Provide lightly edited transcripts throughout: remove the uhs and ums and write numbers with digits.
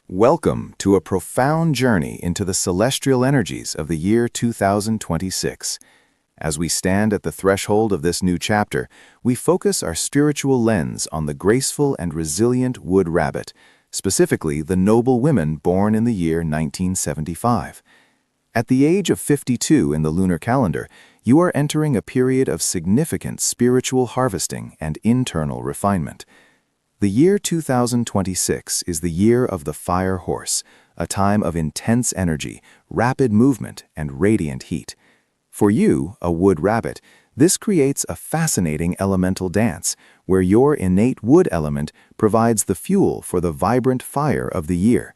Welcome to a profound journey into the celestial energies of the year 2026. As we stand at the threshold of this new chapter, we focus our spiritual lens on the graceful and resilient wood rabbit, specifically the noble women born in the year 1975. At the age of 52 in the lunar calendar, you are entering a period of significant spiritual harvesting and internal refinement. The year 2026 is the year of the fire horse, a time of intense energy, rapid movement, and radiant heat. For you, a wood rabbit, this creates a fascinating elemental dance, where your innate wood element provides the fuel for the vibrant fire of the year.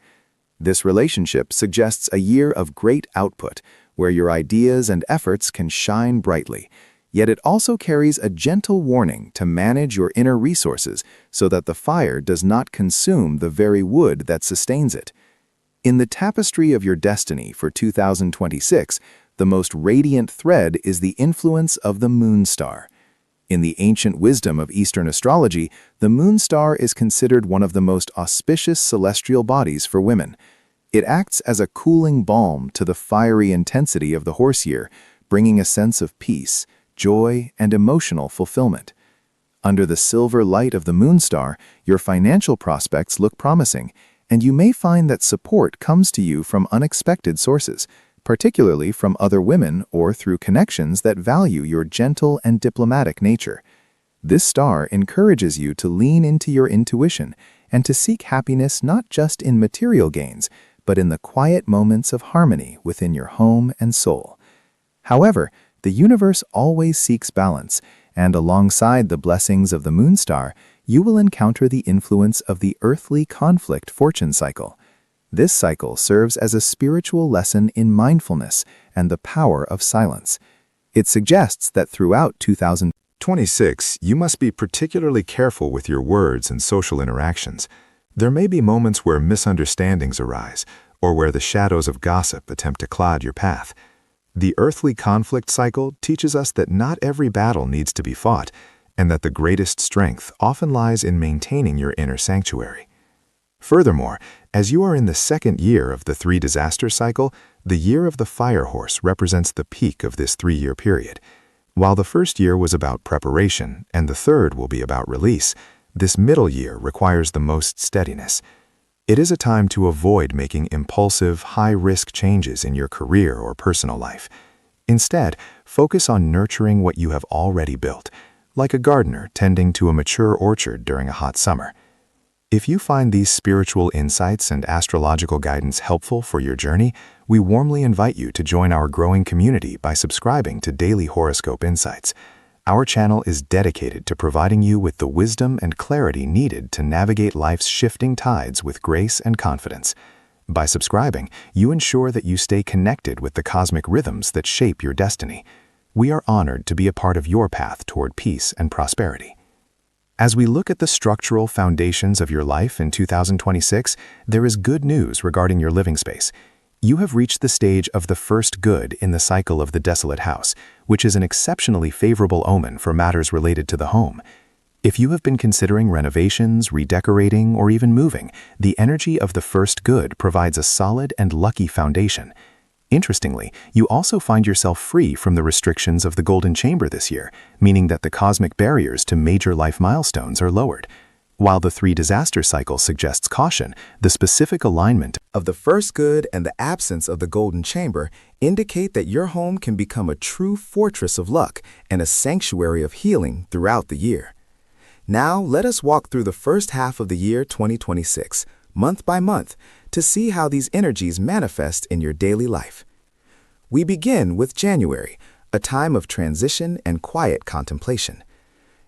This relationship suggests a year of great output, where your ideas and efforts can shine brightly. Yet it also carries a gentle warning to manage your inner resources so that the fire does not consume the very wood that sustains it. In the tapestry of your destiny for 2026, the most radiant thread is the influence of the moon star. In the ancient wisdom of Eastern astrology, the moon star is considered one of the most auspicious celestial bodies for women. It acts as a cooling balm to the fiery intensity of the horse year, bringing a sense of peace, joy, and emotional fulfillment. Under the silver light of the moon star, your financial prospects look promising, and you may find that support comes to you from unexpected sources, particularly from other women or through connections that value your gentle and diplomatic nature. This star encourages you to lean into your intuition and to seek happiness not just in material gains, but in the quiet moments of harmony within your home and soul. However, the universe always seeks balance, and alongside the blessings of the moon star, you will encounter the influence of the earthly conflict fortune cycle. This cycle serves as a spiritual lesson in mindfulness and the power of silence. It suggests that throughout 2026, you must be particularly careful with your words and social interactions. There may be moments where misunderstandings arise, or where the shadows of gossip attempt to cloud your path. The earthly conflict cycle teaches us that not every battle needs to be fought, and that the greatest strength often lies in maintaining your inner sanctuary. Furthermore, as you are in the second year of the three-disaster cycle, the year of the fire horse represents the peak of this 3-year period. While the first year was about preparation, and the third will be about release, this middle year requires the most steadiness. It is a time to avoid making impulsive, high-risk changes in your career or personal life. Instead, focus on nurturing what you have already built, like a gardener tending to a mature orchard during a hot summer. If you find these spiritual insights and astrological guidance helpful for your journey, we warmly invite you to join our growing community by subscribing to Daily Horoscope Insights. Our channel is dedicated to providing you with the wisdom and clarity needed to navigate life's shifting tides with grace and confidence. By subscribing, you ensure that you stay connected with the cosmic rhythms that shape your destiny. We are honored to be a part of your path toward peace and prosperity. As we look at the structural foundations of your life in 2026, there is good news regarding your living space. You have reached the stage of the first good in the cycle of the desolate house, which is an exceptionally favorable omen for matters related to the home. If you have been considering renovations, redecorating, or even moving, the energy of the first good provides a solid and lucky foundation. Interestingly, you also find yourself free from the restrictions of the golden chamber this year, meaning that the cosmic barriers to major life milestones are lowered. While the three-disaster cycle suggests caution, the specific alignment of the first good and the absence of the golden chamber indicate that your home can become a true fortress of luck and a sanctuary of healing throughout the year. Now, let us walk through the first half of the year 2026, month by month, to see how these energies manifest in your daily life. We begin with January, a time of transition and quiet contemplation.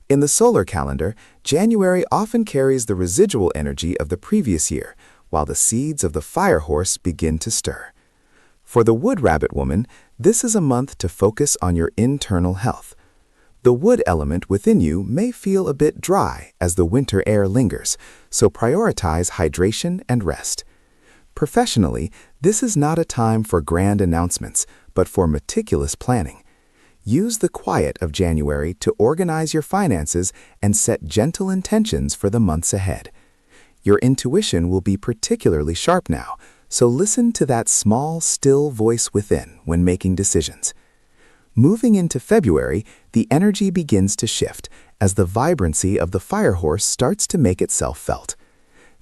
In the solar calendar, January often carries the residual energy of the previous year, while the seeds of the fire horse begin to stir. For the wood rabbit woman, this is a month to focus on your internal health. The wood element within you may feel a bit dry as the winter air lingers, so prioritize hydration and rest. Professionally, this is not a time for grand announcements, but for meticulous planning. Use the quiet of January to organize your finances and set gentle intentions for the months ahead. Your intuition will be particularly sharp now, so listen to that small, still voice within when making decisions. Moving into February, the energy begins to shift as the vibrancy of the fire horse starts to make itself felt.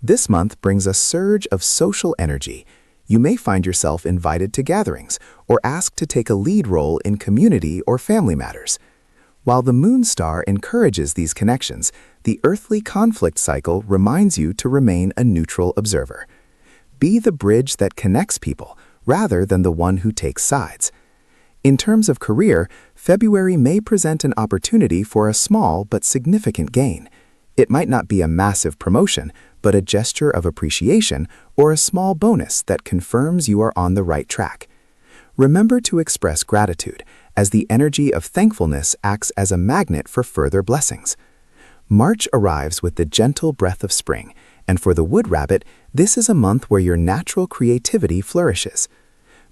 This month brings a surge of social energy. You may find yourself invited to gatherings or asked to take a lead role in community or family matters. While the moon star encourages these connections, the earthly conflict cycle reminds you to remain a neutral observer. Be the bridge that connects people rather than the one who takes sides. In terms of career, February may present an opportunity for a small but significant gain. It might not be a massive promotion, but a gesture of appreciation or a small bonus that confirms you are on the right track. Remember to express gratitude, as the energy of thankfulness acts as a magnet for further blessings. March arrives with the gentle breath of spring, and for the wood rabbit, this is a month where your natural creativity flourishes.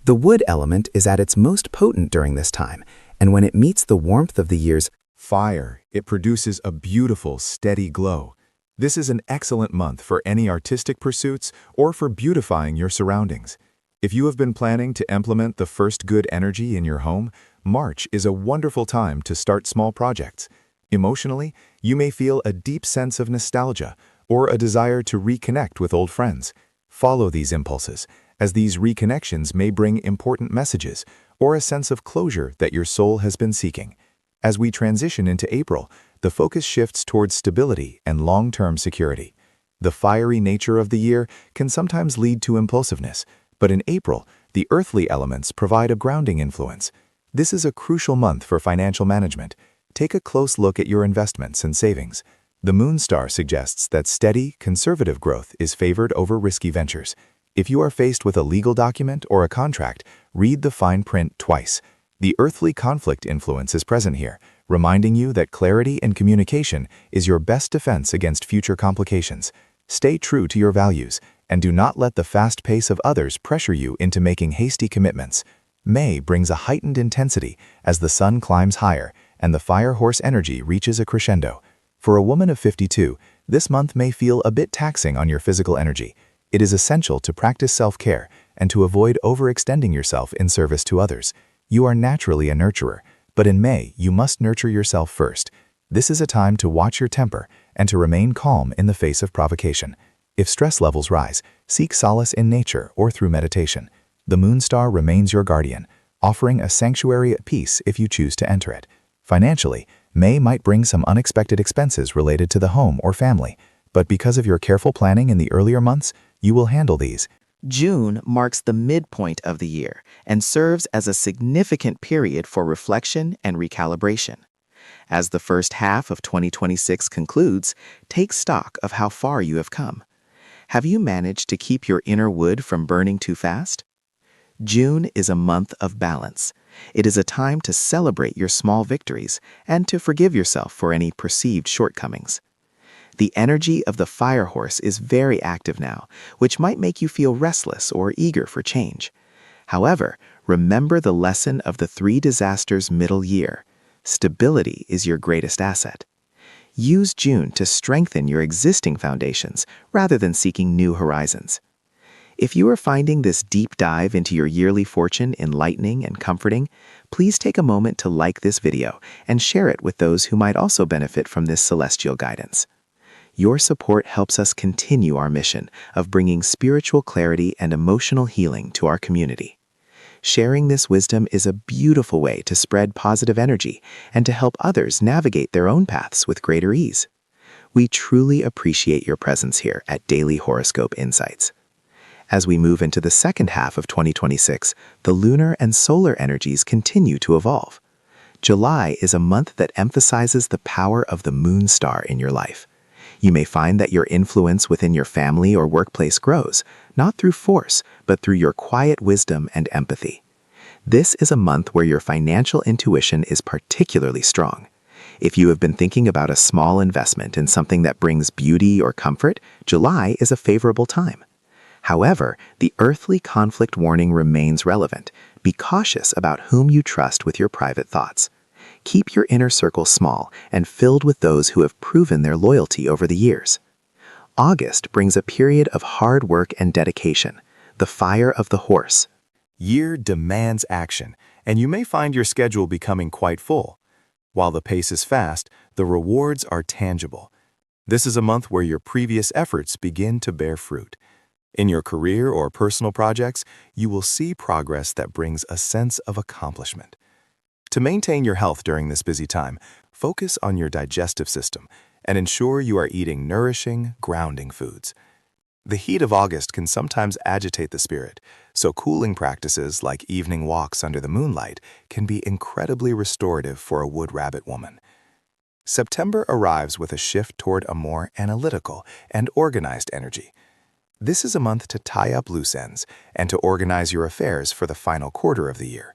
The wood element is at its most potent during this time, and when it meets the warmth of the year's fire, it produces a beautiful, steady glow. This is an excellent month for any artistic pursuits or for beautifying your surroundings. If you have been planning to implement the first good energy in your home, March is a wonderful time to start small projects. Emotionally, you may feel a deep sense of nostalgia or a desire to reconnect with old friends. Follow these impulses, as these reconnections may bring important messages or a sense of closure that your soul has been seeking. As we transition into April, the focus shifts towards stability and long-term security. The fiery nature of the year can sometimes lead to impulsiveness, but in April, the earthly elements provide a grounding influence. This is a crucial month for financial management. Take a close look at your investments and savings. The moon star suggests that steady, conservative growth is favored over risky ventures. If you are faced with a legal document or a contract, read the fine print twice. The earthly conflict influence is present here, reminding you that clarity and communication is your best defense against future complications. Stay true to your values, and do not let the fast pace of others pressure you into making hasty commitments. May brings a heightened intensity as the sun climbs higher and the fire horse energy reaches a crescendo. For a woman of 52, this month may feel a bit taxing on your physical energy. It is essential to practice self-care and to avoid overextending yourself in service to others. You are naturally a nurturer, but in May, you must nurture yourself first. This is a time to watch your temper and to remain calm in the face of provocation. If stress levels rise, seek solace in nature or through meditation. The moon star remains your guardian, offering a sanctuary at peace if you choose to enter it. Financially, May might bring some unexpected expenses related to the home or family, but because of your careful planning in the earlier months, you will handle these. June marks the midpoint of the year and serves as a significant period for reflection and recalibration. As the first half of 2026 concludes, take stock of how far you have come. Have you managed to keep your inner wood from burning too fast? June is a month of balance. It is a time to celebrate your small victories and to forgive yourself for any perceived shortcomings. The energy of the fire horse is very active now, which might make you feel restless or eager for change. However, remember the lesson of the 3 disasters middle year. Stability is your greatest asset. Use June to strengthen your existing foundations rather than seeking new horizons. If you are finding this deep dive into your yearly fortune enlightening and comforting, please take a moment to like this video and share it with those who might also benefit from this celestial guidance. Your support helps us continue our mission of bringing spiritual clarity and emotional healing to our community. Sharing this wisdom is a beautiful way to spread positive energy and to help others navigate their own paths with greater ease. We truly appreciate your presence here at Daily Horoscope Insights. As we move into the second half of 2026, the lunar and solar energies continue to evolve. July is a month that emphasizes the power of the moon star in your life. You may find that your influence within your family or workplace grows, not through force, but through your quiet wisdom and empathy. This is a month where your financial intuition is particularly strong. If you have been thinking about a small investment in something that brings beauty or comfort, July is a favorable time. However, the earthly conflict warning remains relevant. Be cautious about whom you trust with your private thoughts. Keep your inner circle small and filled with those who have proven their loyalty over the years. August brings a period of hard work and dedication, the fire of the horse. Year demands action, and you may find your schedule becoming quite full. While the pace is fast, the rewards are tangible. This is a month where your previous efforts begin to bear fruit. In your career or personal projects, you will see progress that brings a sense of accomplishment. To maintain your health during this busy time, focus on your digestive system and ensure you are eating nourishing, grounding foods. The heat of August can sometimes agitate the spirit, so cooling practices like evening walks under the moonlight can be incredibly restorative for a wood rabbit woman. September arrives with a shift toward a more analytical and organized energy. This is a month to tie up loose ends and to organize your affairs for the final quarter of the year.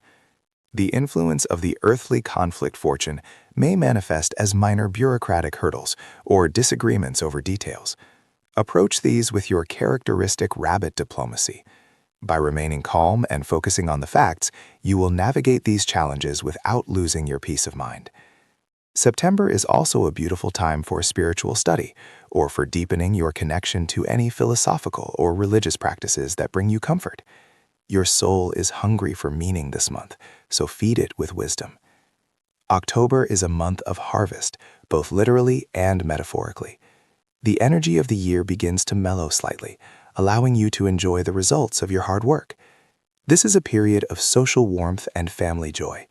The influence of the earthly conflict fortune may manifest as minor bureaucratic hurdles or disagreements over details. Approach these with your characteristic rabbit diplomacy. By remaining calm and focusing on the facts, you will navigate these challenges without losing your peace of mind. September is also a beautiful time for spiritual study or for deepening your connection to any philosophical or religious practices that bring you comfort. Your soul is hungry for meaning this month, so feed it with wisdom. October is a month of harvest, both literally and metaphorically. The energy of the year begins to mellow slightly, allowing you to enjoy the results of your hard work. This is a period of social warmth and family joy.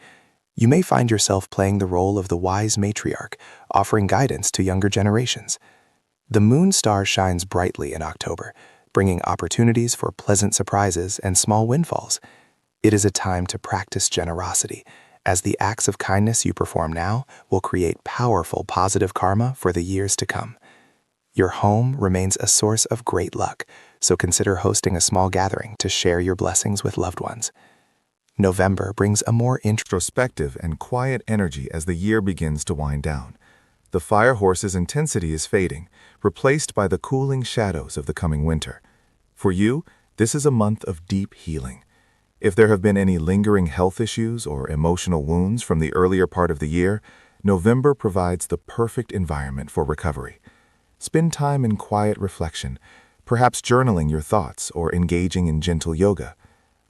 You may find yourself playing the role of the wise matriarch, offering guidance to younger generations. The moon star shines brightly in October, bringing opportunities for pleasant surprises and small windfalls. It is a time to practice generosity, as the acts of kindness you perform now will create powerful positive karma for the years to come. Your home remains a source of great luck, so consider hosting a small gathering to share your blessings with loved ones. November brings a more Introspective and quiet energy as the year begins to wind down. The fire horse's intensity is fading, replaced by the cooling shadows of the coming winter. For you, this is a month of deep healing. If there have been any lingering health issues or emotional wounds from the earlier part of the year, November provides the perfect environment for recovery. Spend time in quiet reflection, perhaps journaling your thoughts or engaging in gentle yoga.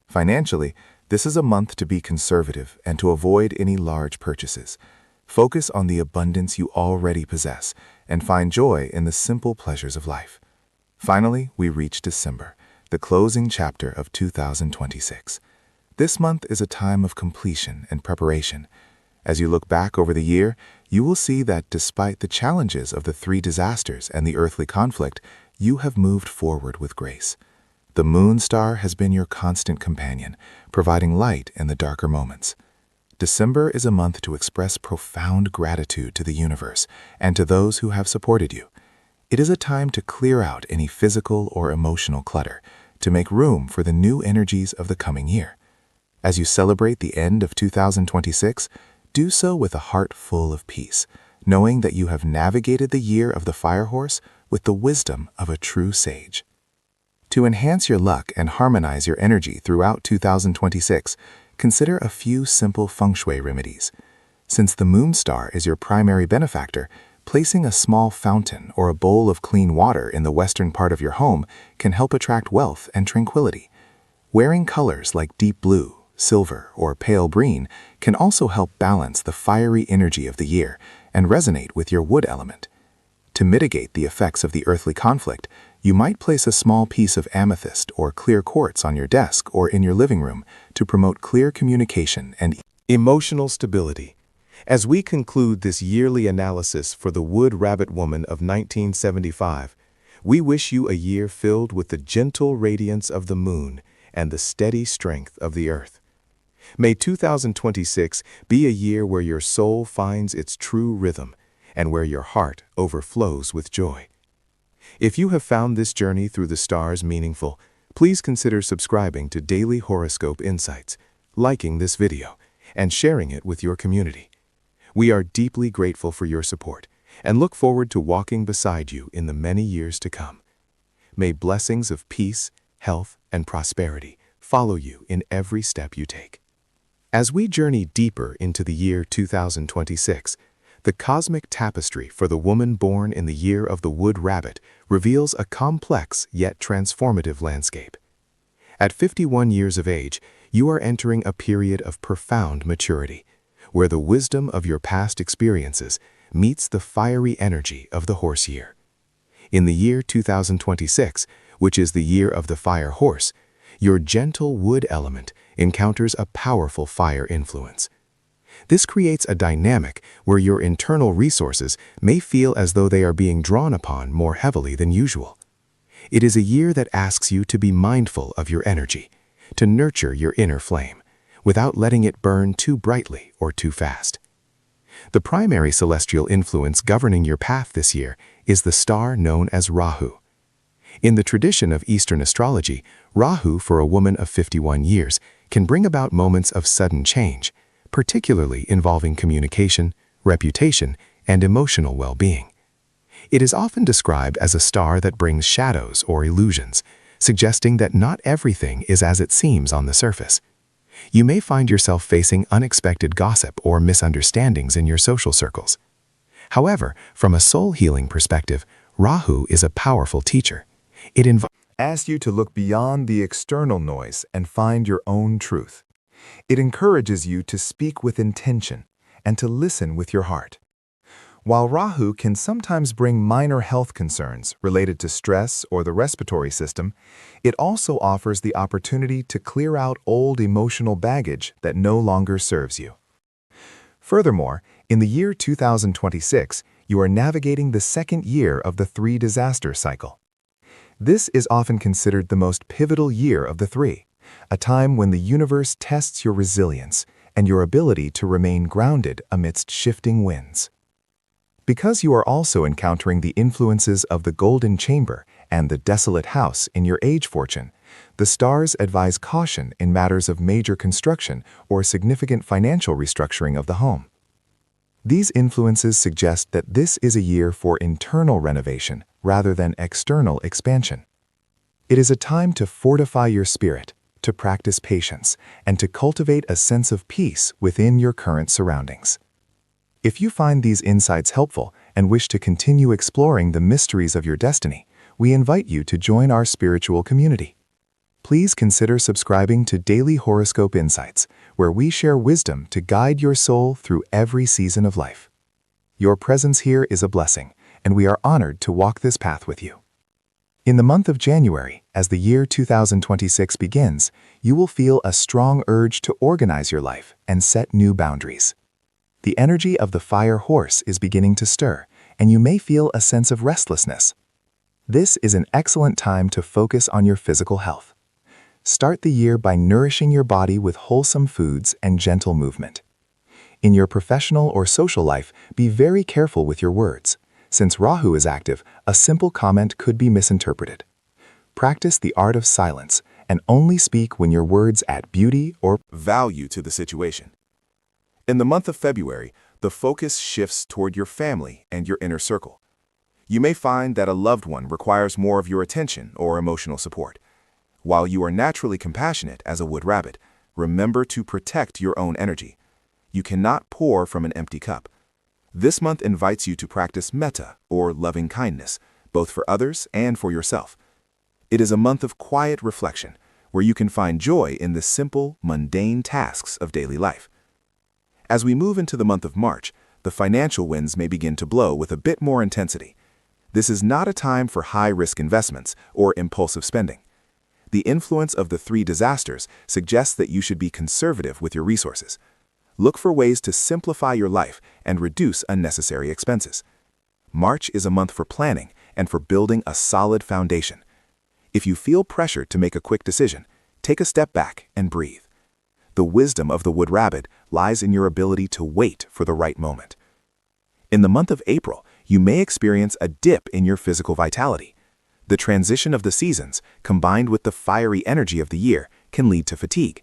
Financially, this is a month to be conservative and to avoid any large purchases. Focus on the abundance you already possess and find joy in the simple pleasures of life. Finally, we reach December, the closing chapter of 2026. This month is a time of completion and preparation. As you look back over the year, you will see that despite the challenges of the 3 disasters and the earthly conflict, you have moved forward with grace. The moon star has been your constant companion, providing light in the darker moments. December is a month to express profound gratitude to the universe and to those who have supported you. It is a time to clear out any physical or emotional clutter, to make room for the new energies of the coming year. As you celebrate the end of 2026, do so with a heart full of peace, knowing that you have navigated the year of the fire horse with the wisdom of a true sage. To enhance your luck and harmonize your energy throughout 2026, consider a few simple feng shui remedies. Since the moon star is your primary benefactor, placing a small fountain or a bowl of clean water in the western part of your home can help attract wealth and tranquility. Wearing colors like deep blue, silver, or pale green can also help balance the fiery energy of the year and resonate with your wood element. To mitigate the effects of the earthly conflict, you might place a small piece of amethyst or clear quartz on your desk or in your living room to promote clear communication and emotional stability. As we conclude this yearly analysis for the Wood Rabbit Woman of 1975, we wish you a year filled with the gentle radiance of the moon and the steady strength of the earth. May 2026 be a year where your soul finds its true rhythm and where your heart overflows with joy. If you have found this journey through the stars meaningful, please consider subscribing to Daily Horoscope Insights, liking this video, and sharing it with your community. We are deeply grateful for your support and look forward to walking beside you in the many years to come. May blessings of peace, health, and prosperity follow you in every step you take. As we journey deeper into the year 2026, The cosmic tapestry for the woman born in the year of the Wood Rabbit reveals a complex yet transformative landscape. At 51 years of age, you are entering a period of profound maturity, where the wisdom of your past experiences meets the fiery energy of the horse year. In the year 2026, which is the year of the fire horse, your gentle wood element encounters a powerful fire influence. This creates a dynamic where your internal resources may feel as though they are being drawn upon more heavily than usual. It is a year that asks you to be mindful of your energy, to nurture your inner flame, without letting it burn too brightly or too fast. The primary celestial influence governing your path this year is the star known as Rahu. In the tradition of Eastern astrology, Rahu for a woman of 51 years can bring about moments of sudden change, particularly involving communication, reputation, and emotional well-being. It is often described as a star that brings shadows or illusions, suggesting that not everything is as it seems on the surface. You may find yourself facing unexpected gossip or misunderstandings in your social circles. However, from a soul-healing perspective, Rahu is a powerful teacher. It Asks you to look beyond the external noise and find your own truth. It encourages you to speak with intention and to listen with your heart. While Rahu can sometimes bring minor health concerns related to stress or the respiratory system, it also offers the opportunity to clear out old emotional baggage that no longer serves you. Furthermore, in the year 2026, you are navigating the second year of the three disaster cycle. This is often considered the most pivotal year of the three, a time when the universe tests your resilience and your ability to remain grounded amidst shifting winds. Because you are also encountering the influences of the Golden Chamber and the Desolate House in your age fortune, the stars advise caution in matters of major construction or significant financial restructuring of the home. These influences suggest that this is a year for internal renovation rather than external expansion. It is a time to fortify your spirit, to practice patience, and to cultivate a sense of peace within your current surroundings. If you find these insights helpful and wish to continue exploring the mysteries of your destiny, we invite you to join our spiritual community. Please consider subscribing to Daily Horoscope Insights, where we share wisdom to guide your soul through every season of life. Your presence here is a blessing, and we are honored to walk this path with you. In the month of January, as the year 2026 begins, you will feel a strong urge to organize your life and set new boundaries. The energy of the fire horse is beginning to stir, and you may feel a sense of restlessness. This is an excellent time to focus on your physical health. Start the year by nourishing your body with wholesome foods and gentle movement. In your professional or social life, be very careful with your words. Since Rahu is active, a simple comment could be misinterpreted. Practice the art of silence and only speak when your words add beauty or value to the situation. In the month of February, the focus shifts toward your family and your inner circle. You may find that a loved one requires more of your attention or emotional support. While you are naturally compassionate as a wood rabbit, remember to protect your own energy. You cannot pour from an empty cup. This month invites you to practice metta, or loving kindness, both for others and for yourself. It is a month of quiet reflection, where you can find joy in the simple, mundane tasks of daily life. As we move into the month of March, the financial winds may begin to blow with a bit more intensity. This is not a time for high-risk investments or impulsive spending. The influence of the three disasters suggests that you should be conservative with your resources. Look for ways to simplify your life and reduce unnecessary expenses. March is a month for planning and for building a solid foundation. If you feel pressured to make a quick decision, take a step back and breathe. The wisdom of the wood rabbit lies in your ability to wait for the right moment. In the month of April, you may experience a dip in your physical vitality. The transition of the seasons, combined with the fiery energy of the year, can lead to fatigue.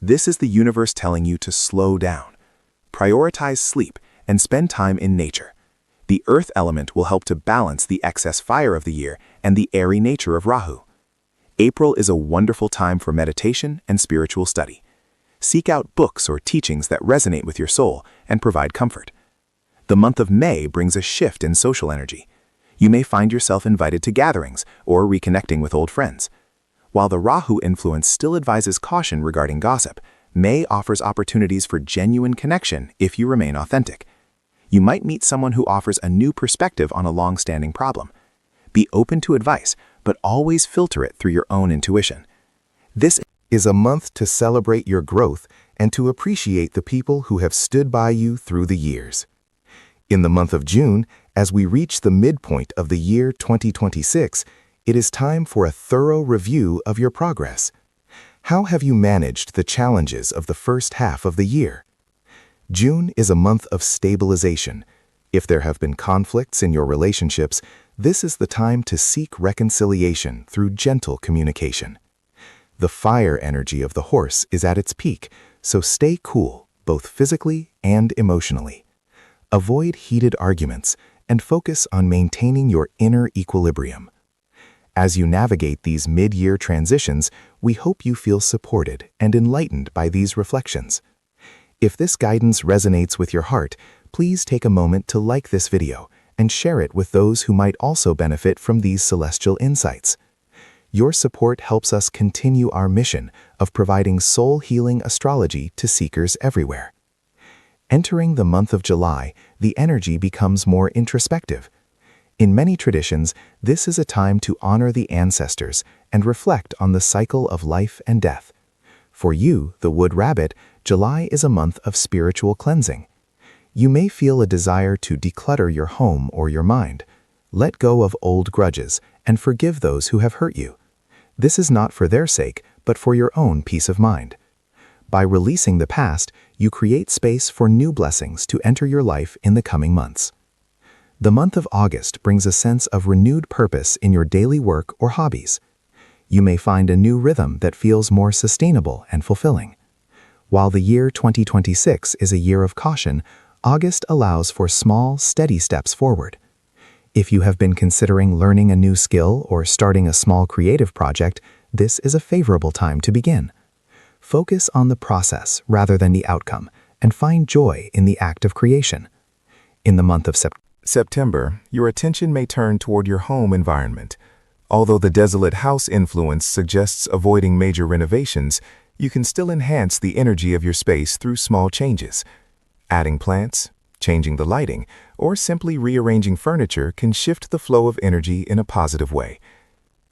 This is the universe telling you to slow down. Prioritize sleep and spend time in nature. The earth element will help to balance the excess fire of the year and the airy nature of Rahu. April is a wonderful time for meditation and spiritual study. Seek out books or teachings that resonate with your soul and provide comfort. The month of May brings a shift in social energy. You may find yourself invited to gatherings or reconnecting with old friends. While the Rahu influence still advises caution regarding gossip, May offers opportunities for genuine connection if you remain authentic. You might meet someone who offers a new perspective on a long-standing problem. Be open to advice, but always filter it through your own intuition. This is a month to celebrate your growth and to appreciate the people who have stood by you through the years. In the month of June, as we reach the midpoint of the year 2026, it is time for a thorough review of your progress. How have you managed the challenges of the first half of the year? June is a month of stabilization. If there have been conflicts in your relationships, this is the time to seek reconciliation through gentle communication. The fire energy of the horse is at its peak, so stay cool, both physically and emotionally. Avoid heated arguments and focus on maintaining your inner equilibrium. As you navigate these mid-year transitions, we hope you feel supported and enlightened by these reflections. If this guidance resonates with your heart, please take a moment to like this video and share it with those who might also benefit from these celestial insights. Your support helps us continue our mission of providing soul-healing astrology to seekers everywhere. Entering the month of July, the energy becomes more introspective. In many traditions, this is a time to honor the ancestors and reflect on the cycle of life and death. For you, the Wood Rabbit, July is a month of spiritual cleansing. You may feel a desire to declutter your home or your mind. Let go of old grudges and forgive those who have hurt you. This is not for their sake, but for your own peace of mind. By releasing the past, you create space for new blessings to enter your life in the coming months. The month of August brings a sense of renewed purpose in your daily work or hobbies. You may find a new rhythm that feels more sustainable and fulfilling. While the year 2026 is a year of caution, August allows for small, steady steps forward. If you have been considering learning a new skill or starting a small creative project, this is a favorable time to begin. Focus on the process rather than the outcome, and find joy in the act of creation. In the month of September, your attention may turn toward your home environment. Although the desolate house influence suggests avoiding major renovations, you can still enhance the energy of your space through small changes. Adding plants, changing the lighting, or simply rearranging furniture can shift the flow of energy in a positive way.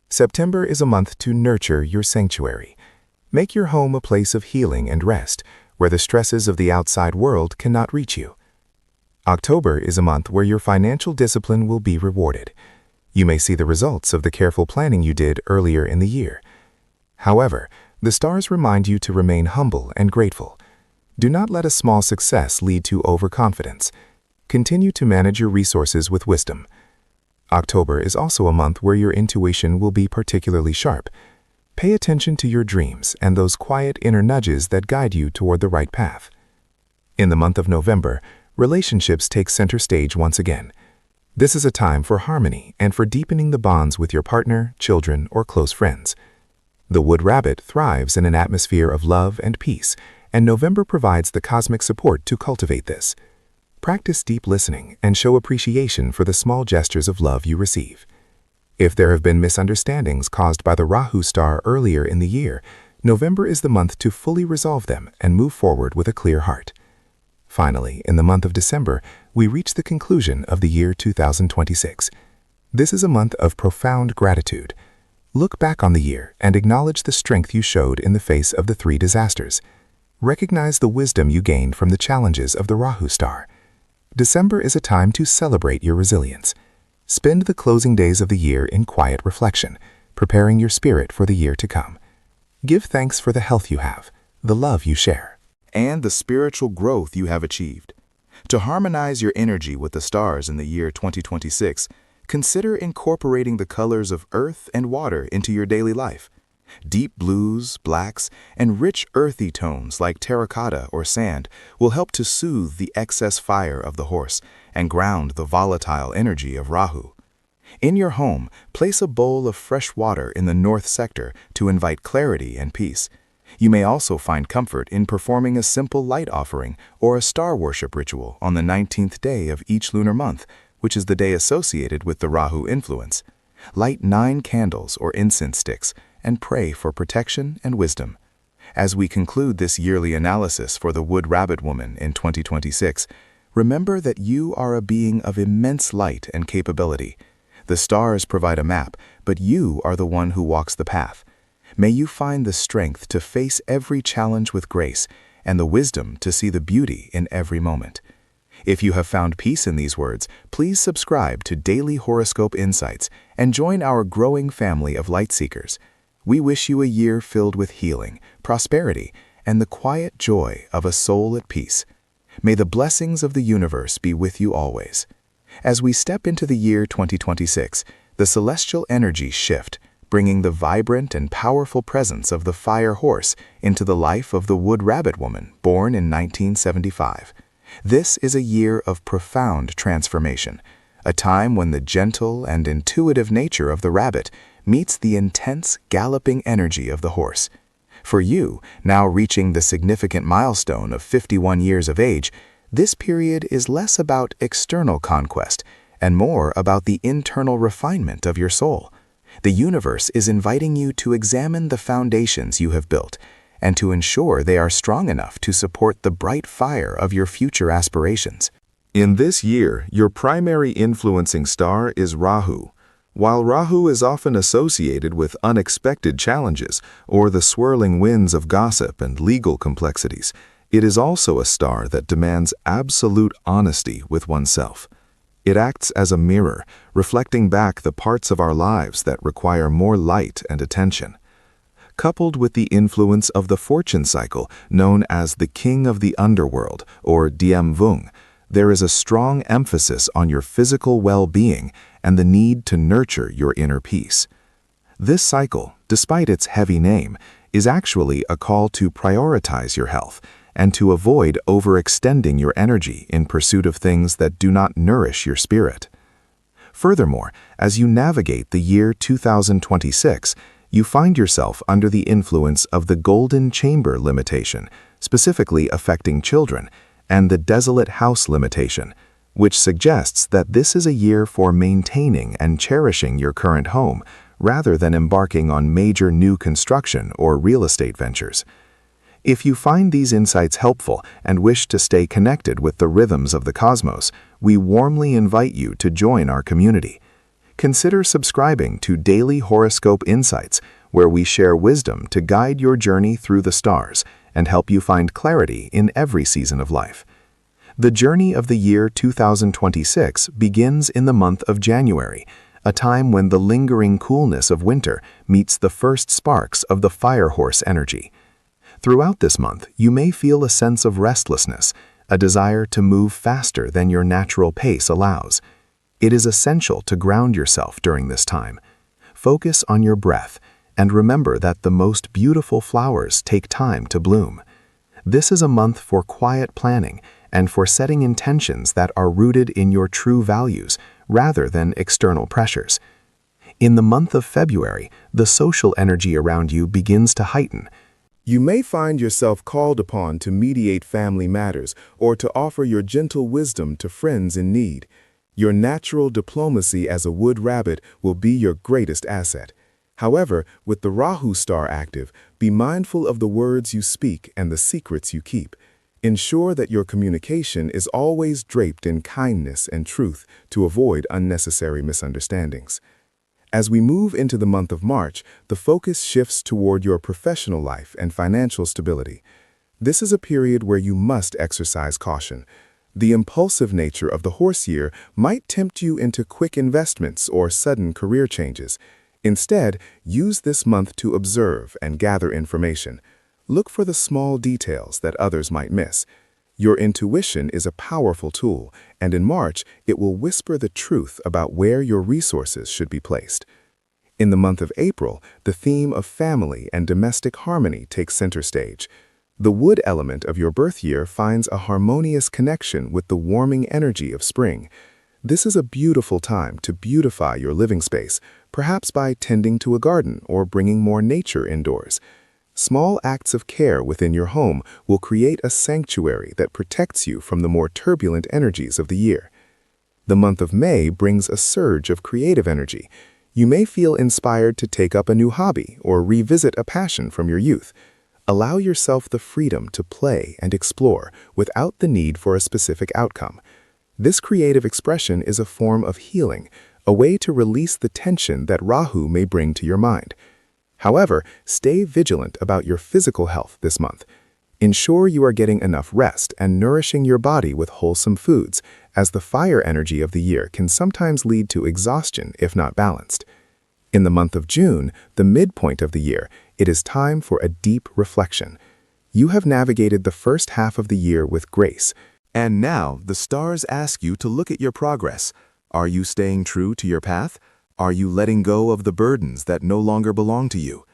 September is a month to nurture your sanctuary. Make your home a place of healing and rest, where the stresses of the outside world cannot reach you. October is a month where your financial discipline will be rewarded. You may see the results of the careful planning you did earlier in the year. However, the stars remind you to remain humble and grateful. Do not let a small success lead to overconfidence. Continue to manage your resources with wisdom. October is also a month where your intuition will be particularly sharp. Pay attention to your dreams and those quiet inner nudges that guide you toward the right path. In the month of November, relationships take center stage once again. This is a time for harmony and for deepening the bonds with your partner, children, or close friends. The Wood Rabbit thrives in an atmosphere of love and peace, and November provides the cosmic support to cultivate this. Practice deep listening and show appreciation for the small gestures of love you receive. If there have been misunderstandings caused by the Rahu star earlier in the year, November is the month to fully resolve them and move forward with a clear heart. Finally, in the month of December, we reach the conclusion of the year 2026. This is a month of profound gratitude. Look back on the year and acknowledge the strength you showed in the face of the 3 disasters. Recognize the wisdom you gained from the challenges of the Rahu star. December is a time to celebrate your resilience. Spend the closing days of the year in quiet reflection, preparing your spirit for the year to come. Give thanks for the health you have, the love you share, and the spiritual growth you have achieved. To harmonize your energy with the stars in the year 2026, consider incorporating the colors of earth and water into your daily life. Deep blues, blacks, and rich earthy tones like terracotta or sand will help to soothe the excess fire of the horse and ground the volatile energy of Rahu. In your home, place a bowl of fresh water in the north sector to invite clarity and peace. You may also find comfort in performing a simple light offering or a star worship ritual on the 19th day of each lunar month, which is the day associated with the Rahu influence. Light 9 candles or incense sticks and pray for protection and wisdom. As we conclude this yearly analysis for the Wood Rabbit Woman in 2026, remember that you are a being of immense light and capability. The stars provide a map, but you are the one who walks the path. May you find the strength to face every challenge with grace and the wisdom to see the beauty in every moment. If you have found peace in these words, please subscribe to Daily Horoscope Insights and join our growing family of light seekers. We wish you a year filled with healing, prosperity, and the quiet joy of a soul at peace. May the blessings of the universe be with you always. As we step into the year 2026, the celestial energies shift, bringing the vibrant and powerful presence of the fire horse into the life of the Wood Rabbit Woman born in 1975. This is a year of profound transformation, a time when the gentle and intuitive nature of the rabbit meets the intense, galloping energy of the horse. For you, now reaching the significant milestone of 51 years of age, this period is less about external conquest and more about the internal refinement of your soul. The universe is inviting you to examine the foundations you have built and to ensure they are strong enough to support the bright fire of your future aspirations. In this year, your primary influencing star is Rahu. While Rahu is often associated with unexpected challenges or the swirling winds of gossip and legal complexities, it is also a star that demands absolute honesty with oneself. It acts as a mirror, reflecting back the parts of our lives that require more light and attention. Coupled with the influence of the fortune cycle, known as the King of the Underworld, or Diem Vung, there is a strong emphasis on your physical well-being and the need to nurture your inner peace. This cycle, despite its heavy name, is actually a call to prioritize your health and to avoid overextending your energy in pursuit of things that do not nourish your spirit. Furthermore, as you navigate the year 2026, you find yourself under the influence of the Golden Chamber limitation, specifically affecting children, and the Desolate House limitation, which suggests that this is a year for maintaining and cherishing your current home rather than embarking on major new construction or real estate ventures. If you find these insights helpful and wish to stay connected with the rhythms of the cosmos, we warmly invite you to join our community. Consider subscribing to Daily Horoscope Insights, where we share wisdom to guide your journey through the stars and help you find clarity in every season of life. The journey of the year 2026 begins in the month of January, a time when the lingering coolness of winter meets the first sparks of the fire horse energy. Throughout this month, you may feel a sense of restlessness, a desire to move faster than your natural pace allows. It is essential to ground yourself during this time. Focus on your breath and remember that the most beautiful flowers take time to bloom. This is a month for quiet planning and for setting intentions that are rooted in your true values rather than external pressures. In the month of February, the social energy around you begins to heighten. You may find yourself called upon to mediate family matters or to offer your gentle wisdom to friends in need. Your natural diplomacy as a wood rabbit will be your greatest asset. However, with the Rahu star active, be mindful of the words you speak and the secrets you keep. Ensure that your communication is always draped in kindness and truth to avoid unnecessary misunderstandings. As we move into the month of March, the focus shifts toward your professional life and financial stability. This is a period where you must exercise caution. The impulsive nature of the horse year might tempt you into quick investments or sudden career changes. Instead, use this month to observe and gather information. Look for the small details that others might miss. Your intuition is a powerful tool, and in March, it will whisper the truth about where your resources should be placed. In the month of April, the theme of family and domestic harmony takes center stage. The wood element of your birth year finds a harmonious connection with the warming energy of spring. This is a beautiful time to beautify your living space, perhaps by tending to a garden or bringing more nature indoors. Small acts of care within your home will create a sanctuary that protects you from the more turbulent energies of the year. The month of May brings a surge of creative energy. You may feel inspired to take up a new hobby or revisit a passion from your youth. Allow yourself the freedom to play and explore without the need for a specific outcome. This creative expression is a form of healing, a way to release the tension that Rahu may bring to your mind. However, stay vigilant about your physical health this month. Ensure you are getting enough rest and nourishing your body with wholesome foods, as the fire energy of the year can sometimes lead to exhaustion if not balanced. In the month of June, the midpoint of the year, it is time for a deep reflection. You have navigated the first half of the year with grace. And now, the stars ask you to look at your progress. Are you staying true to your path? Are you letting go of the burdens that no longer belong to you?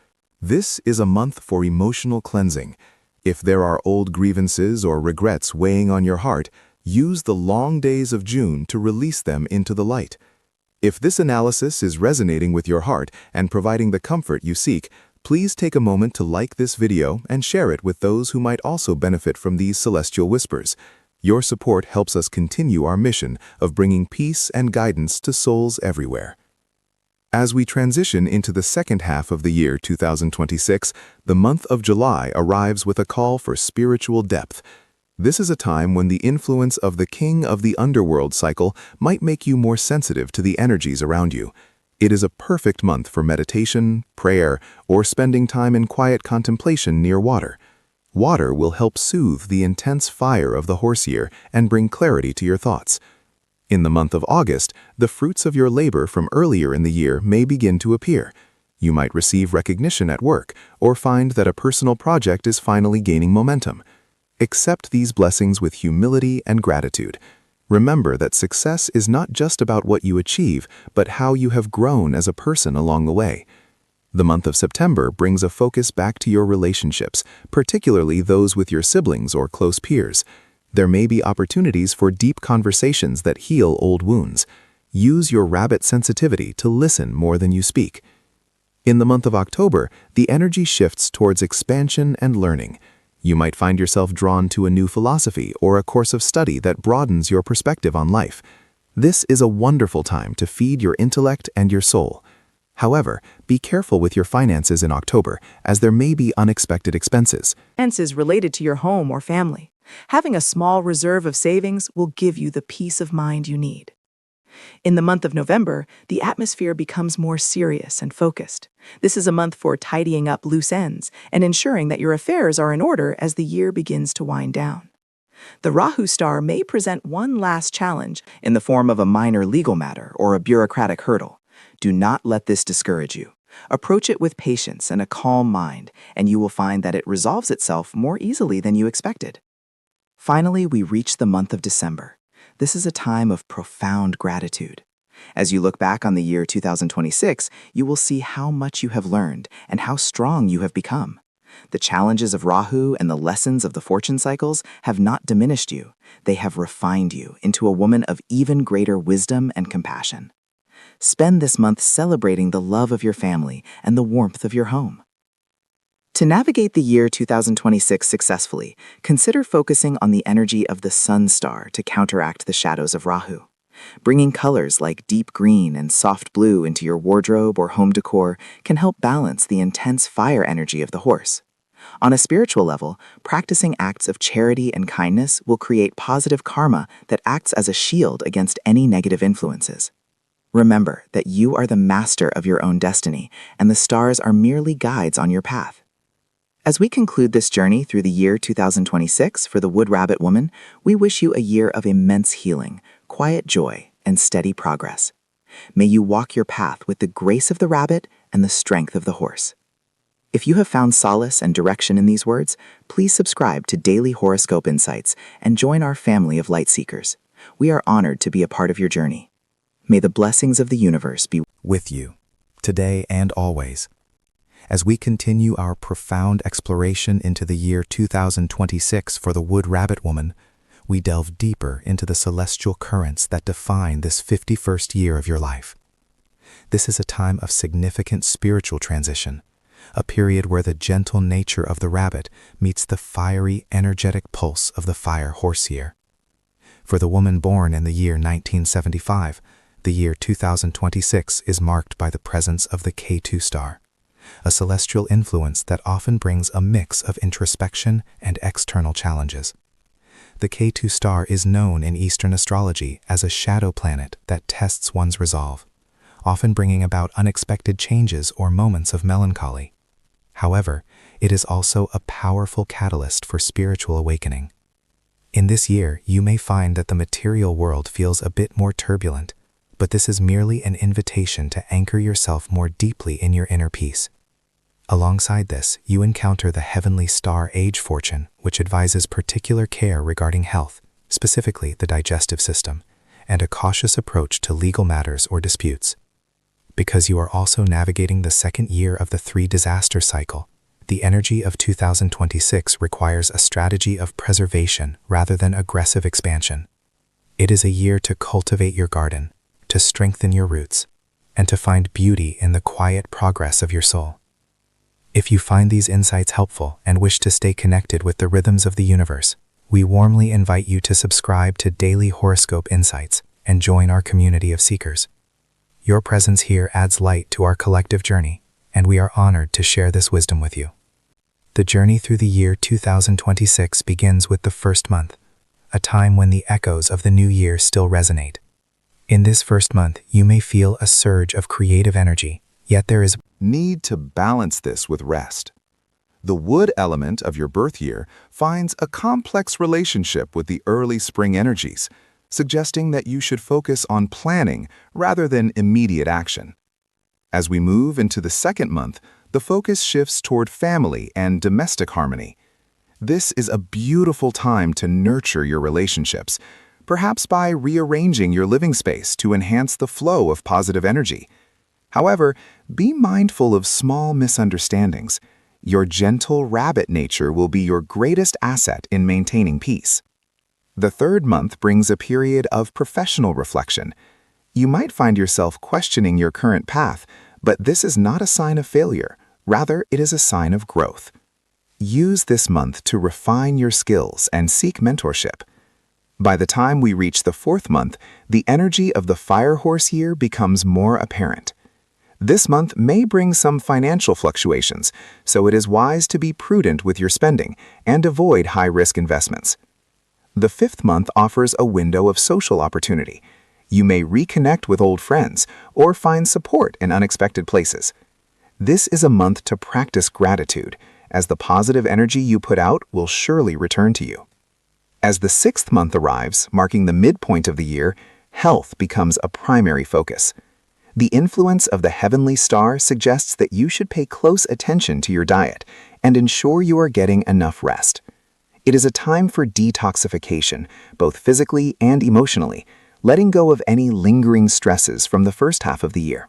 This is a month for emotional cleansing. If there are old grievances or regrets weighing on your heart, use the long days of June to release them into the light. If this analysis is resonating with your heart and providing the comfort you seek, please take a moment to like this video and share it with those who might also benefit from these celestial whispers. Your support helps us continue our mission of bringing peace and guidance to souls everywhere. As we transition into the second half of the year 2026, the month of July arrives with a call for spiritual depth. This is a time when the influence of the King of the Underworld cycle might make you more sensitive to the energies around you. It is a perfect month for meditation, prayer, or spending time in quiet contemplation near water. Water will help soothe the intense fire of the horse year and bring clarity to your thoughts. In the month of August, the fruits of your labor from earlier in the year may begin to appear. You might receive recognition at work or find that a personal project is finally gaining momentum. Accept these blessings with humility and gratitude. Remember that success is not just about what you achieve, but how you have grown as a person along the way. The month of September brings a focus back to your relationships, particularly those with your siblings or close peers. There may be opportunities for deep conversations that heal old wounds. Use your rabbit sensitivity to listen more than you speak. In the month of October, the energy shifts towards expansion and learning. You might find yourself drawn to a new philosophy or a course of study that broadens your perspective on life. This is a wonderful time to feed your intellect and your soul. However, be careful with your finances in October, as there may be unexpected expenses. Expenses related to your home or family. Having a small reserve of savings will give you the peace of mind you need. In the month of November, the atmosphere becomes more serious and focused. This is a month for tidying up loose ends and ensuring that your affairs are in order as the year begins to wind down. The Rahu star may present one last challenge in the form of a minor legal matter or a bureaucratic hurdle. Do not let this discourage you. Approach it with patience and a calm mind, and you will find that it resolves itself more easily than you expected. Finally, we reach the month of December. This is a time of profound gratitude. As you look back on the year 2026, you will see how much you have learned and how strong you have become. The challenges of Rahu and the lessons of the fortune cycles have not diminished you. They have refined you into a woman of even greater wisdom and compassion. Spend this month celebrating the love of your family and the warmth of your home. To navigate the year 2026 successfully, consider focusing on the energy of the Sun star to counteract the shadows of Rahu. Bringing colors like deep green and soft blue into your wardrobe or home decor can help balance the intense fire energy of the horse. On a spiritual level, practicing acts of charity and kindness will create positive karma that acts as a shield against any negative influences. Remember that you are the master of your own destiny, and the stars are merely guides on your path. As we conclude this journey through the year 2026 for the Wood Rabbit Woman, we wish you a year of immense healing, quiet joy, and steady progress. May you walk your path with the grace of the rabbit and the strength of the horse. If you have found solace and direction in these words, please subscribe to Daily Horoscope Insights and join our family of light seekers. We are honored to be a part of your journey. May the blessings of the universe be with you, today and always. As we continue our profound exploration into the year 2026 for the Wood Rabbit Woman, we delve deeper into the celestial currents that define this 51st year of your life. This is a time of significant spiritual transition, a period where the gentle nature of the rabbit meets the fiery, energetic pulse of the fire horse year. For the woman born in the year 1975, the year 2026 is marked by the presence of the Ketu star, a celestial influence that often brings a mix of introspection and external challenges. The Ketu star is known in Eastern astrology as a shadow planet that tests one's resolve, often bringing about unexpected changes or moments of melancholy. However, it is also a powerful catalyst for spiritual awakening. In this year, you may find that the material world feels a bit more turbulent, but this is merely an invitation to anchor yourself more deeply in your inner peace. Alongside this, you encounter the heavenly star age fortune, which advises particular care regarding health, specifically the digestive system, and a cautious approach to legal matters or disputes. Because you are also navigating the second year of the 3 disaster cycle, the energy of 2026 requires a strategy of preservation rather than aggressive expansion. It is a year to cultivate your garden, to strengthen your roots, and to find beauty in the quiet progress of your soul. If you find these insights helpful and wish to stay connected with the rhythms of the universe, we warmly invite you to subscribe to Daily Horoscope Insights and join our community of seekers. Your presence here adds light to our collective journey, and we are honored to share this wisdom with you. The journey through the year 2026 begins with the first month, a time when the echoes of the new year still resonate. In this first month, you may feel a surge of creative energy, yet there is Need to balance this with rest. The wood element of your birth year finds a complex relationship with the early spring energies, suggesting that you should focus on planning rather than immediate action. As we move into the second month, the focus shifts toward family and domestic harmony. This is a beautiful time to nurture your relationships, perhaps by rearranging your living space to enhance the flow of positive energy. However, be mindful of small misunderstandings. Your gentle rabbit nature will be your greatest asset in maintaining peace. The third month brings a period of professional reflection. You might find yourself questioning your current path, but this is not a sign of failure. Rather, it is a sign of growth. Use this month to refine your skills and seek mentorship. By the time we reach the fourth month, the energy of the fire horse year becomes more apparent. This month may bring some financial fluctuations, so it is wise to be prudent with your spending and avoid high-risk investments. The fifth month offers a window of social opportunity. You may reconnect with old friends or find support in unexpected places. This is a month to practice gratitude, as the positive energy you put out will surely return to you. As the sixth month arrives, marking the midpoint of the year, health becomes a primary focus. The influence of the heavenly star suggests that you should pay close attention to your diet and ensure you are getting enough rest. It is a time for detoxification, both physically and emotionally, letting go of any lingering stresses from the first half of the year.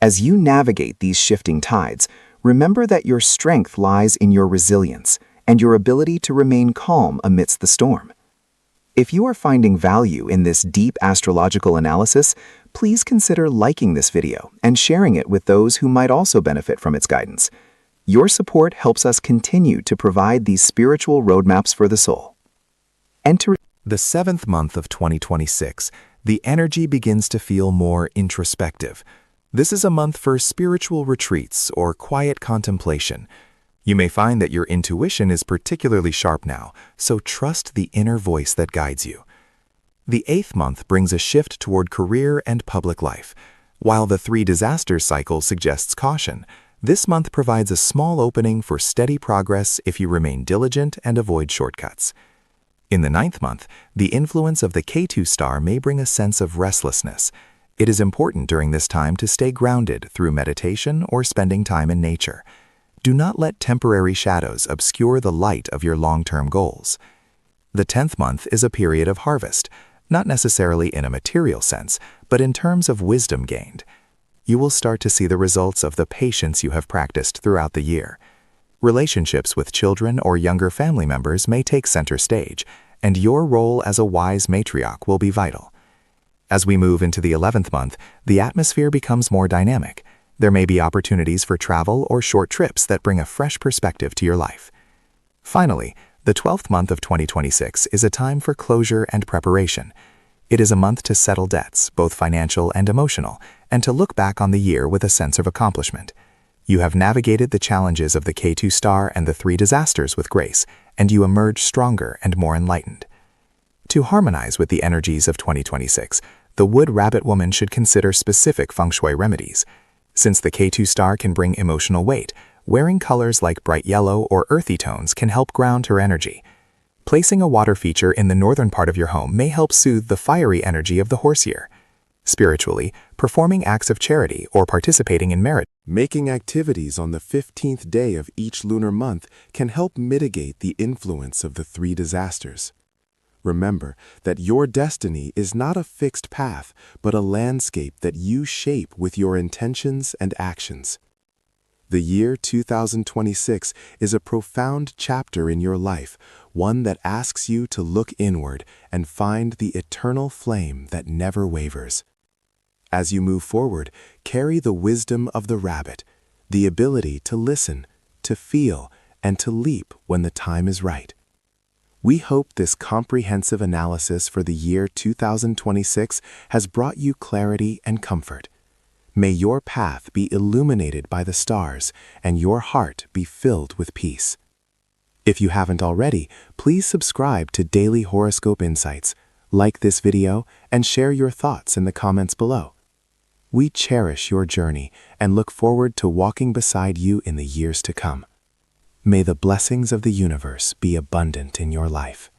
As you navigate these shifting tides, remember that your strength lies in your resilience and your ability to remain calm amidst the storm. If you are finding value in this deep astrological analysis, please consider liking this video and sharing it with those who might also benefit from its guidance. Your support helps us continue to provide these spiritual roadmaps for the soul. Enter The seventh month of 2026, the energy begins to feel more introspective. This is a month for spiritual retreats or quiet contemplation. You may find that your intuition is particularly sharp now, so trust the inner voice that guides you. The eighth month brings a shift toward career and public life. While the 3 disasters cycle suggests caution, this month provides a small opening for steady progress if you remain diligent and avoid shortcuts. In the ninth month, the influence of the Ketu star may bring a sense of restlessness. It is important during this time to stay grounded through meditation or spending time in nature. Do not let temporary shadows obscure the light of your long-term goals. The 10th month is a period of harvest, not necessarily in a material sense, but in terms of wisdom gained. You will start to see the results of the patience you have practiced throughout the year. Relationships with children or younger family members may take center stage, and your role as a wise matriarch will be vital. As we move into the 11th month, the atmosphere becomes more dynamic. There may be opportunities for travel or short trips that bring a fresh perspective to your life. Finally, the 12th month of 2026 is a time for closure and preparation. It is a month to settle debts, both financial and emotional, and to look back on the year with a sense of accomplishment. You have navigated the challenges of the Ketu star and the three disasters with grace, and you emerge stronger and more enlightened. To harmonize with the energies of 2026, the Wood Rabbit woman should consider specific feng shui remedies. Since the Ketu star can bring emotional weight, wearing colors like bright yellow or earthy tones can help ground her energy. Placing a water feature in the northern part of your home may help soothe the fiery energy of the horse year. Spiritually, performing acts of charity or participating in merit. Making activities on the 15th day of each lunar month can help mitigate the influence of the three disasters. Remember that your destiny is not a fixed path, but a landscape that you shape with your intentions and actions. The year 2026 is a profound chapter in your life, one that asks you to look inward and find the eternal flame that never wavers. As you move forward, carry the wisdom of the rabbit, the ability to listen, to feel, and to leap when the time is right. We hope this comprehensive analysis for the year 2026 has brought you clarity and comfort. May your path be illuminated by the stars and your heart be filled with peace. If you haven't already, please subscribe to Daily Horoscope Insights, like this video, and share your thoughts in the comments below. We cherish your journey and look forward to walking beside you in the years to come. May the blessings of the universe be abundant in your life.